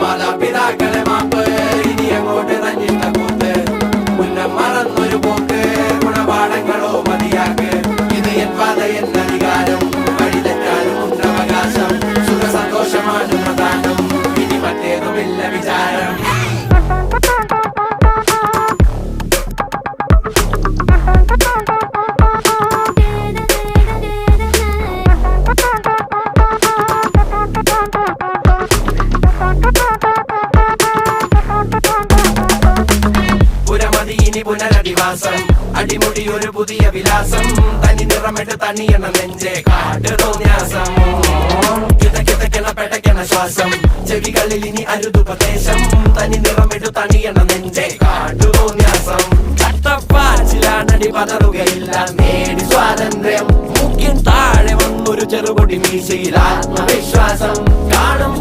മാതാപിതാക്കളെ മാപ്പ് ഇനി അങ്ങോട്ട് തന്നിട്ട കൂത്ത് മുന്നം മറന്നൊരു പോക്ക് ഗുണപാഠങ്ങളോ മതിയാക്ക് ഇത് എൻ പാത എന്നധികാരം വഴി തെറ്റാനും ഉണ്ടവകാശം സുഖ സന്തോഷമാണ് പ്രധാനം ഇനി മറ്റേതുമില്ല വിചാരം ഇനി പുനരധിവാസം അടിമുടി ഒരു പുതിയ വിലാസം തനി നിറമിട്ട് തണിയണ നെഞ്ചെ കാട്ട് തോന്യാസം കിതക്കിതക്കണ പെടക്കണ ശ്വാസം ചെവികളിൽ ഇനി അരുതുപദേശം തനി നിറമിട്ട് തണിയണ നെഞ്ചെ കാട്ടു തോന്യാസം ചട്ടപ്പാച്ചിലാണടി പതറുകയില്ല നേടി സ്വാതന്ത്ര്യം മുഖ്യൻ താഴെ വന്നൊരു ചെറുപൊടി മീശയിൽ ആത്മവിശ്വാസം കാണും